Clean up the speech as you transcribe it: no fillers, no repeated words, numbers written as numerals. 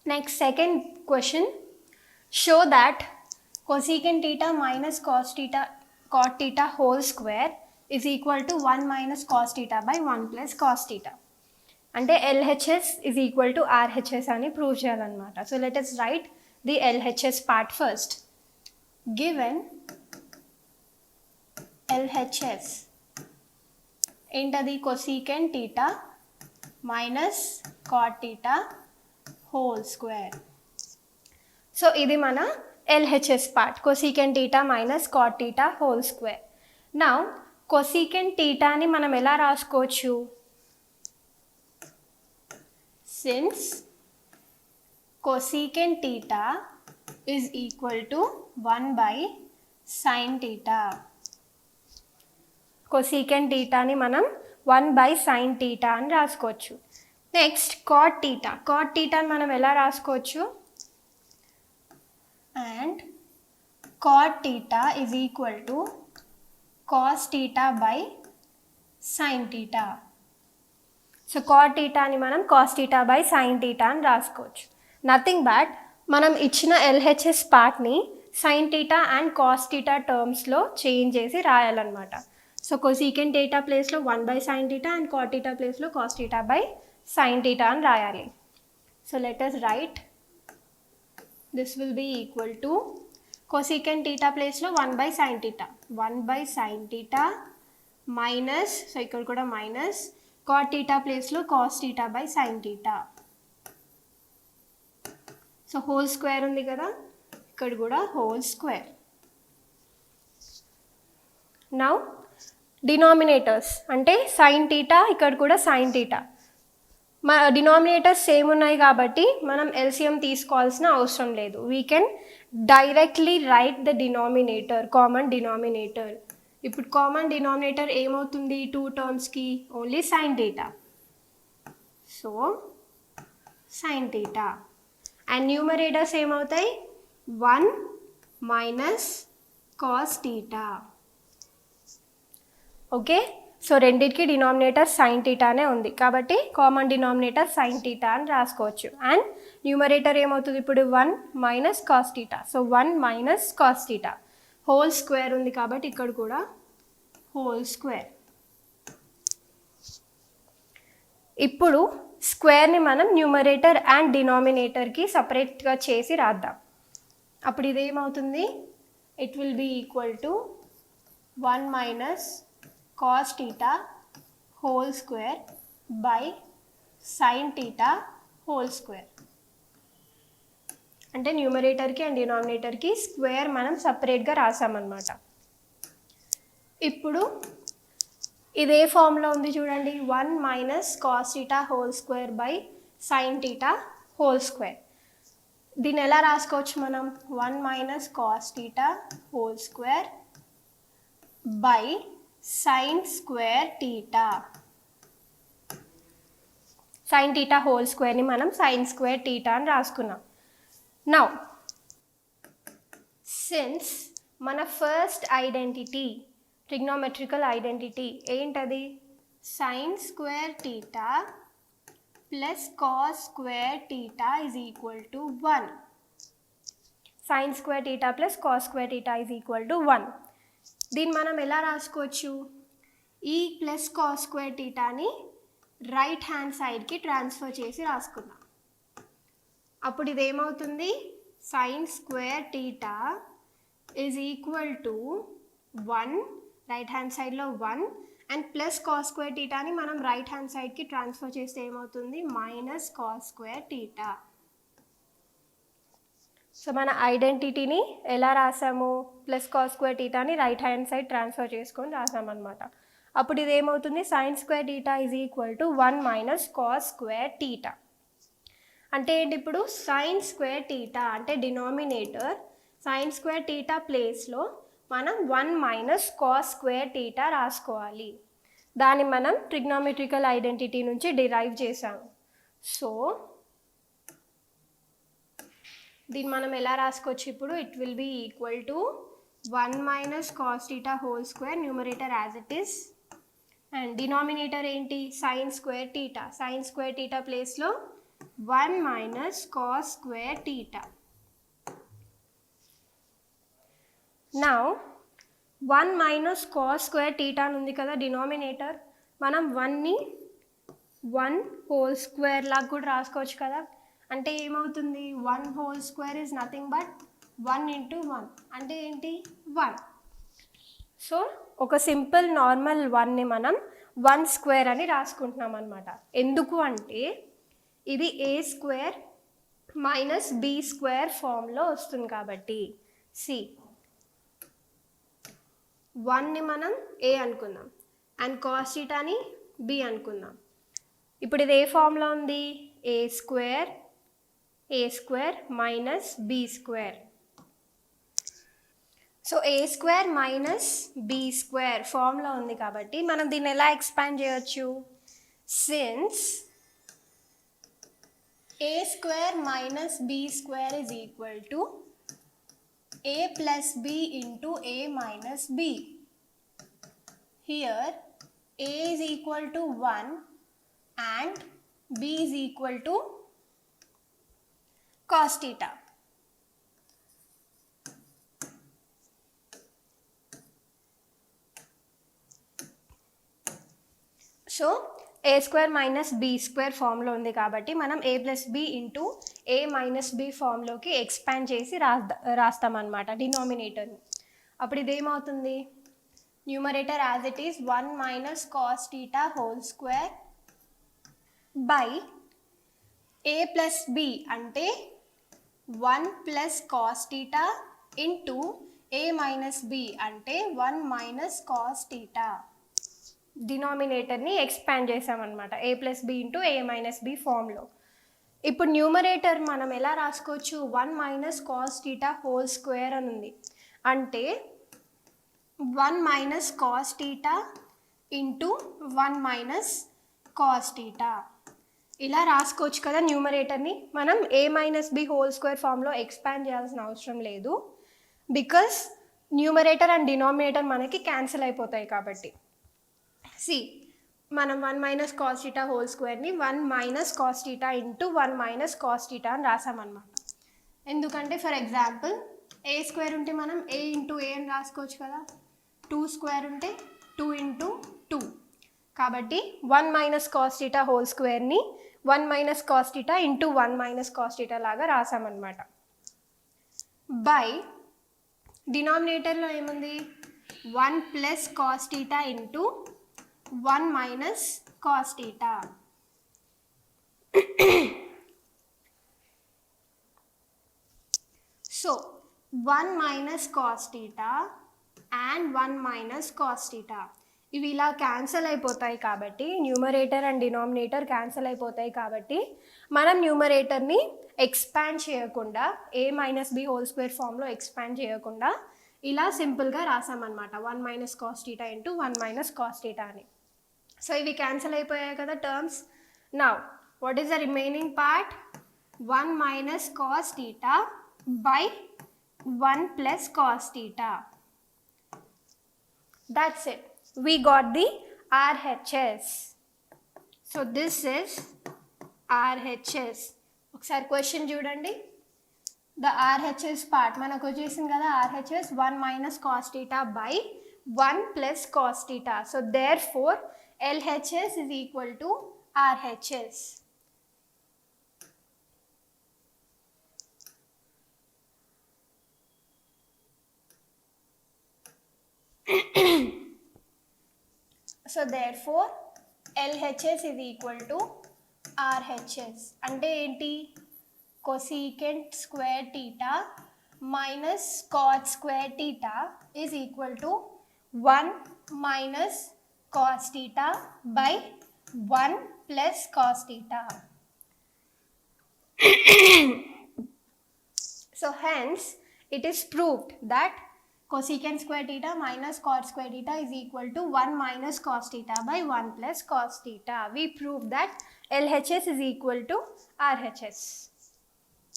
Next, second question. Show that cosecant theta minus cot theta whole square is equal to 1 minus cos theta by 1 plus cos theta. అంటే LHS is equal to RHS అని prove చేయాలన్నమాట. So let us write the LHS part first. Given LHS ఏంటది cosecant theta minus cot theta whole square. So ఇది మన LHS part, cosecant theta minus cot theta whole square. Now cosecant theta ని మనం ఎలా రాసుకోవచ్చు? Since cosecant theta is equal to 1 by sin theta. Cosecant theta ని మనం 1 by sin theta అని రాసుకోవచ్చు. Next cot theta. Cot theta ని మనం ఎలా రాసుకోవచ్చు? And cot theta is equal to cos theta by sin theta. So cot theta ని మనం cos theta by sin theta అని రాసుకోవచ్చు. నథింగ్ బట్ మనం ఇచ్చిన LHS పార్ట్ని sin theta and cos theta టర్మ్స్లో చేంజ్ చేసి రాయాలన్నమాట. సో cosecant theta ప్లేస్లో 1 by sin theta and cot theta ప్లేస్లో cos theta by sin theta అని రాయాలి. So let us write this will be equal to cosecant theta ప్లేస్లో 1 by sin theta, 1 by sin theta minus, so ఇక్కడ కూడా minus, cot theta ప్లేస్లో cos theta by sin theta. So whole square ఉంది కదా, ఇక్కడ కూడా హోల్ స్క్వేర్. నౌ డినామినేటర్స్ అంటే sin theta, ఇక్కడ కూడా sin theta. మా డినామినేటర్స్ సేమ్ ఉన్నాయి కాబట్టి మనం LCM తీసుకోవాల్సిన అవసరం లేదు. We can directly write the denominator, common denominator. ఇప్పుడు కామన్ డినామినేటర్ ఏమవుతుంది టూ టర్మ్స్కి? Only sin theta. So sin theta. And numerators ఏమవుతాయి? 1 minus cos theta. Okay, so రెండింటికి డినామినేటర్ sin theta అనే ఉంది కాబట్టి కామన్ డినామినేటర్ sin theta అని రాసుకోవచ్చు. అండ్ న్యూమరేటర్ ఏమవుతుంది ఇప్పుడు? 1 minus cos theta. So 1 minus cos theta. Whole square ఉంది కాబట్టి ఇక్కడ కూడా హోల్ స్క్వేర్. ఇప్పుడు స్క్వేర్ని మనం న్యూమరేటర్ అండ్ డినామినేటర్కి సపరేట్గా చేసి రాద్దాం. అప్పుడు ఇదేమవుతుంది? It will be equal to 1 minus cos theta whole square by sin theta whole square. అంటే న్యూమరేటర్కి అండ్ డినామినేటర్కి స్క్వేర్ మనం సపరేట్గా రాసామన్నమాట. ఇప్పుడు ఇదే ఫార్ములా ఉంది చూడండి, 1 minus cos theta whole square by sin theta whole square. దీన్ని ఎలా రాసుకోవచ్చు మనం? 1 minus cos theta whole square by sin square theta. sin theta whole square ని మనం sin square theta అని రాసుకున్నాం. నౌ సిన్స్ మన ఫస్ట్ ఐడెంటిటీ, ట్రిగ్నోమెట్రికల్ ఐడెంటిటీ ఏంటది? sin square theta plus cos square theta is equal to 1. sin square theta plus cos square theta is equal to 1. దీన్ని మనం ఎలా రాసుకోవచ్చు? ఈ ప్లస్ cos square thetaని రైట్ హ్యాండ్ సైడ్కి transfer చేసి రాసుకుందాం. అప్పుడు ఇదేమవుతుంది? sin square theta is equal to 1, right hand సైడ్లో 1, అండ్ ప్లస్ cos square thetaని మనం రైట్ హ్యాండ్ సైడ్కి ట్రాన్స్ఫర్ చేస్తే ఏమవుతుంది? Minus cos square theta. So మన ఐడెంటిటీని ఎలా రాసాము? ప్లస్ cos square thetaని రైట్ హ్యాండ్ సైడ్ ట్రాన్స్ఫర్ చేసుకొని రాసామన్నమాట. అప్పుడు ఇది ఏమవుతుంది? sin square theta is equal to 1 minus cos square theta. అంటే ఏంటి ఇప్పుడు? sin square theta అంటే డినామినేటర్, sin square theta ప్లేస్లో మనం 1 మైనస్ cos square theta రాసుకోవాలి. దాన్ని మనం ట్రిగ్నోమెట్రికల్ ఐడెంటిటీ నుంచి డిరైవ్ చేసాము. సో దీన్ని మనం ఎలా రాసుకోవచ్చు ఇప్పుడు? It will be equal to 1 minus cos theta whole square, numerator as it is, and denominator ఏంటి? sin square theta. sin square theta ప్లేస్లో 1 minus cos square theta. Now 1 minus cos square theta అని ఉంది కదా denominator, మనం 1ని 1 whole square లాగా కూడా రాసుకోవచ్చు కదా. అంటే ఏమవుతుంది, 1 whole square is nothing but 1 into 1 అంటే ఏంటి 1. సో ఒక సింపుల్ నార్మల్ 1ని మనం 1 స్క్వేర్ అని రాసుకుంటున్నాం అనమాట. ఎందుకు అంటే ఇది a square minus b square ఫామ్లో వస్తుంది కాబట్టి. సి 1ని మనం a అనుకుందాం అండ్ కాస్ థీటాని b అనుకుందాం. ఇప్పుడు ఇది ఏ ఫామ్లో ఉంది, a square minus b square. So a square minus b square ఫామ్లో ఉంది కాబట్టి మనం దీన్ని ఎలా ఎక్స్పాండ్ చేయొచ్చు, since a square minus b square is equal to a plus b into a minus b. Here a is equal to 1 and b is equal to cos theta. So a square minus b square ఫామ్లో ఉంది కాబట్టి మనం a plus b into a minus b ఫామ్లోకి expand చేసి రాస్తామన్నమాట డినామినేటర్ని. అప్పుడు ఇదేమవుతుంది, numerator as it is 1 minus cos theta whole square by a plus b అంటే 1 plus cos theta into a minus b అంటే 1 మైనస్ కాస్ థీటా. డినామినేటర్ని expand చేసామన్నమాట a plus b into a minus b ఫామ్లో. ఇప్పుడు numerator మనం ఎలా రాసుకోవచ్చు, 1 minus cos theta whole square అని ఉంది అంటే 1 minus cos theta into 1 minus cos theta ఇలా రాసుకోవచ్చు కదా. న్యూమరేటర్ని మనం a minus b whole square ఫామ్లో ఎక్స్పాండ్ చేయాల్సిన అవసరం లేదు, బికాస్ న్యూమరేటర్ అండ్ డినామినేటర్ మనకి క్యాన్సిల్ అయిపోతాయి కాబట్టి. సి మనం 1 మైనస్ కాస్ థీటా హోల్ స్క్వేర్ని 1 minus cos theta into 1 minus cos theta అని రాసామన్నమాట. ఎందుకంటే ఫర్ ఎగ్జాంపుల్ a స్క్వేర్ ఉంటే మనం a ఇంటూ a అని రాసుకోవచ్చు కదా, 2 స్క్వేర్ ఉంటే 2 ఇంటూ 2. కాబట్టి 1 మైనస్ కాస్ థీటా హోల్ స్క్వేర్ని 1 minus cos theta into 1 minus cos theta లాగా రాసామన్నమాట. బై డినామినేటర్లో ఏముంది, 1 plus cos theta into 1 minus cos theta. So 1 minus cos theta and 1 minus cos theta ఇవి ఇలా క్యాన్సిల్ అయిపోతాయి కాబట్టి, న్యూమరేటర్ అండ్ డినామినేటర్ క్యాన్సిల్ అయిపోతాయి కాబట్టి మనం న్యూమరేటర్ని ఎక్స్పాండ్ చేయకుండా a minus b whole square ఫామ్లో ఎక్స్పాండ్ చేయకుండా ఇలా సింపుల్గా రాసామన్నమాట, 1 minus cos theta into 1 minus cos theta అని. సో ఇవి క్యాన్సిల్ అయిపోయాయి కదా terms. Now what is the remaining part, 1 minus cos theta by 1 plus cos theta. That's it, we got the RHS. So this is RHS. ఒకసారి question చూడండి, the RHS part మనకు వచ్చేసింది కదా, RHS 1 minus cos theta by 1 plus cos theta. So therefore LHS is equal to RHS. So therefore LHS is equal to RHS. అంటే ఏంటి, cosecant square theta minus cot square theta is equal to 1 minus cos theta by 1 plus cos theta. So hence it is proved that cosecant square theta minus cot square theta is equal to 1 minus cos theta by 1 plus cos theta. We proved that LHS is equal to RHS.